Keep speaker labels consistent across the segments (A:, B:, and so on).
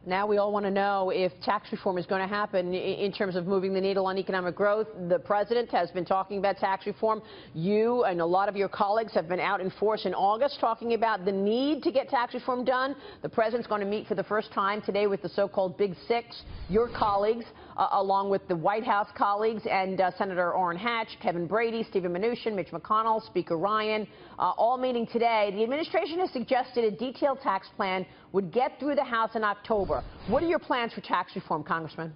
A: Now we all want to know if tax reform is going to happen in terms of moving the needle on economic growth. The president has been talking about tax reform. You and a lot of your colleagues have been out in force in August talking about the need to get tax reform done. The president's going to meet for the first time today with the so-called Big Six, your colleagues, along with the White House colleagues and Senator Orrin Hatch, Kevin Brady, Stephen Mnuchin, Mitch McConnell, Speaker Ryan, all meeting today. The administration has suggested a detailed tax plan would get through the House in October. What are your plans for tax reform, Congressman?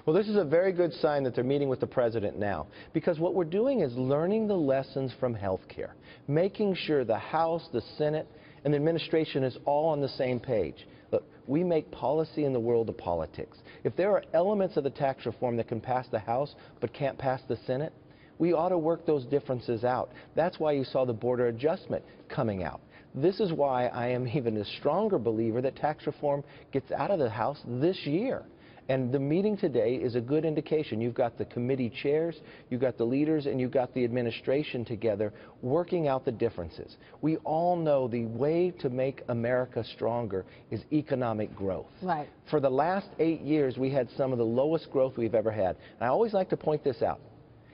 B: Well, this is a very good sign that they're meeting with the president now, because what we're doing is learning the lessons from health care, making sure the House, the Senate, and the administration is all on the same page. Look, we make policy in the world of politics. If there are elements of the tax reform that can pass the House but can't pass the Senate, we ought to work those differences out. That's why you saw the border adjustment coming out. This is why I am even a stronger believer that tax reform gets out of the House this year. And the meeting today is a good indication. You've got the committee chairs, you've got the leaders, and you've got the administration together working out the differences. We all know the way to make America stronger is economic growth.
A: Right.
B: For the last 8 years, we had some of the lowest growth we've ever had. And I always like to point this out.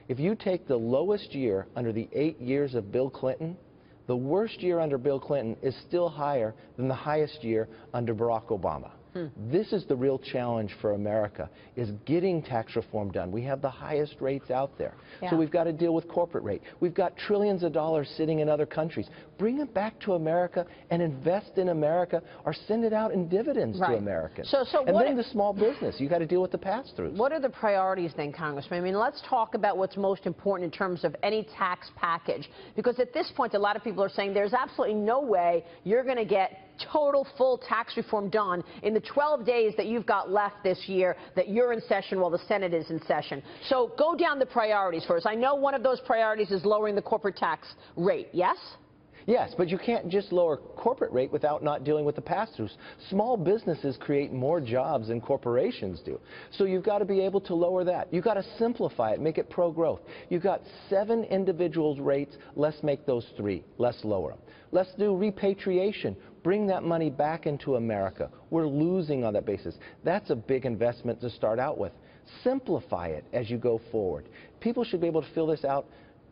B: If you take the lowest year under the 8 years of Bill Clinton, the worst year under Bill Clinton is still higher than the highest year under Barack Obama. This is the real challenge for America, is getting tax reform done. We have the highest rates out there.
A: Yeah.
B: So we've got to deal with corporate rate. We've got trillions of dollars sitting in other countries. Bring it back to America and invest in America, or send it out in dividends to Americans. And then the small business. You've got to deal with the pass-throughs.
A: What are the priorities then, Congressman? I mean, let's talk about what's most important in terms of any tax package. Because at this point, a lot of people are saying there's absolutely no way you're going to get total full tax reform done in the 12 days that you've got left this year that you're in session while the Senate is in session. So go down the priorities first. I know one of those priorities is lowering the corporate tax rate, yes?
B: Yes, but you can't just lower corporate rate without not dealing with the pass-throughs. Small businesses create more jobs than corporations do. So you've got to be able to lower that. You've got to simplify it, make it pro-growth. You've got 7 individuals' rates. Let's make those 3. Let's lower them. Let's do repatriation. Bring that money back into America. We're losing on that basis. That's a big investment to start out with. Simplify it as you go forward. People should be able to fill this out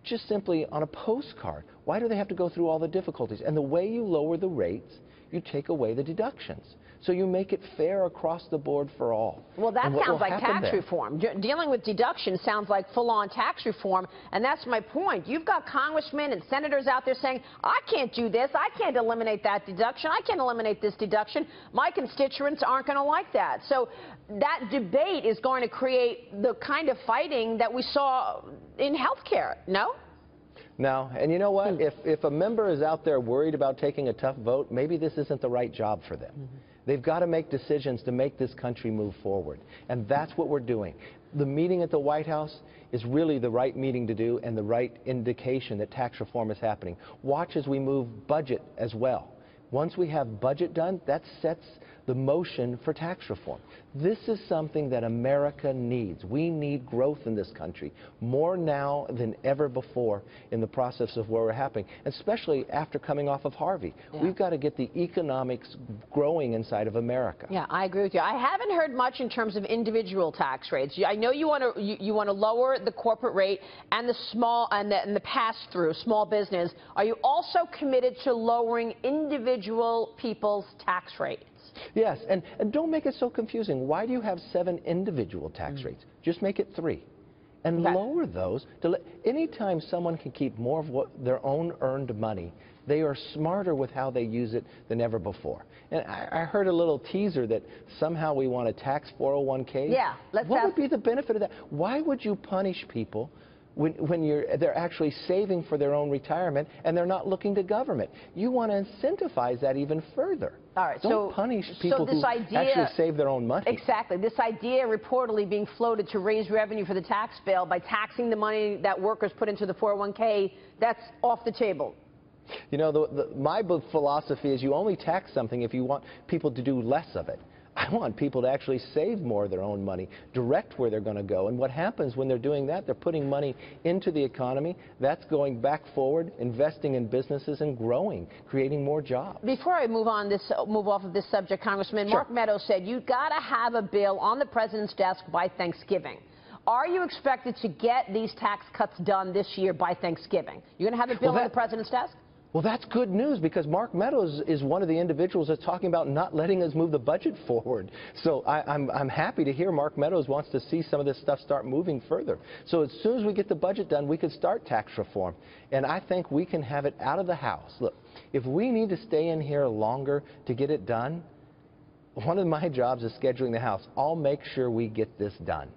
B: just simply on a postcard. Why do they have to go through all the difficulties? And the way you lower the rates, you take away the deductions. So you make it fair across the board for all.
A: Well, that sounds like tax reform. Dealing with deductions sounds like full-on tax reform, and that's my point. You've got congressmen and senators out there saying, I can't do this, I can't eliminate that deduction, I can't eliminate this deduction. My constituents aren't going to like that. So that debate is going to create the kind of fighting that we saw in health care, no?
B: No, and you know what? If a member is out there worried about taking a tough vote, maybe this isn't the right job for them. They've got to make decisions to make this country move forward, and that's what we're doing. The meeting at the White House is really the right meeting to do and the right indication that tax reform is happening. Watch as we move budget as well. Once we have budget done, that sets the motion for tax reform. This is something that America needs. We need growth in this country, more now than ever before in the process of where we're happening, especially after coming off of Harvey. We've got to get the economics growing inside of America.
A: Yeah, I agree with you. I haven't heard much in terms of individual tax rates. I know you want to lower the corporate rate and the small and the pass-through, small business. Are you also committed to lowering individual people's tax rates?
B: Yes, and don't make it so confusing. Why do you have 7 individual tax rates? Just make it 3. And lower those. Anytime someone can keep more of their own earned money, they are smarter with how they use it than ever before. And I heard a little teaser that somehow we want to tax 401ks.
A: Yeah.
B: What would be the benefit of that? Why would you punish people when they're actually saving for their own retirement and they're not looking to government? You want to incentivize that even further.
A: All right,
B: Don't punish people who actually save their own money.
A: Exactly. This idea reportedly being floated to raise revenue for the tax bill by taxing the money that workers put into the 401k, that's off the table.
B: You know, my philosophy is you only tax something if you want people to do less of it. I want people to actually save more of their own money, direct where they're going to go. And what happens when they're doing that, they're putting money into the economy. That's going back forward, investing in businesses and growing, creating more jobs.
A: Before I move off of this subject, Congressman,
B: Sure.
A: Mark Meadows said you've got to have a bill on the president's desk by Thanksgiving. Are you expected to get these tax cuts done this year by Thanksgiving? You're going to have a bill on the president's desk?
B: Well, that's good news, because Mark Meadows is one of the individuals that's talking about not letting us move the budget forward. So I'm happy to hear Mark Meadows wants to see some of this stuff start moving further. So as soon as we get the budget done, we could start tax reform. And I think we can have it out of the House. Look, if we need to stay in here longer to get it done, one of my jobs is scheduling the House. I'll make sure we get this done.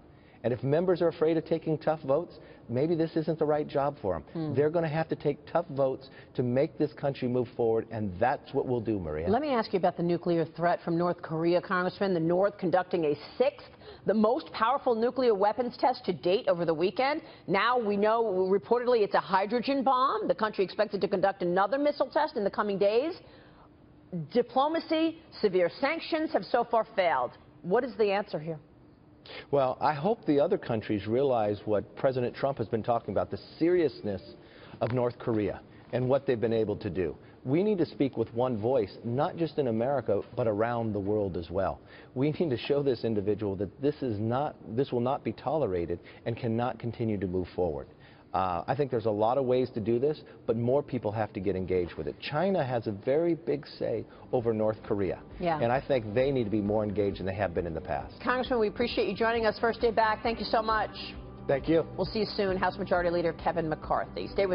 B: And if members are afraid of taking tough votes, maybe this isn't the right job for them. They're going to have to take tough votes to make this country move forward, and that's what we'll do, Maria.
A: Let me ask you about the nuclear threat from North Korea, Congressman. The North conducting a sixth, the most powerful nuclear weapons test to date over the weekend. Now we know reportedly it's a hydrogen bomb. The country expected to conduct another missile test in the coming days. Diplomacy, severe sanctions have so far failed. What is the answer here?
B: Well, I hope the other countries realize what President Trump has been talking about, the seriousness of North Korea and what they've been able to do. We need to speak with one voice, not just in America, but around the world as well. We need to show this individual that this will not be tolerated and cannot continue to move forward. I think there's a lot of ways to do this, but more people have to get engaged with it. China has a very big say over North Korea, and I think they need to be more engaged than they have been in the past.
A: Congressman, we appreciate you joining us first day back. Thank you so much.
B: Thank you.
A: We'll see you soon. House Majority Leader Kevin McCarthy. Stay with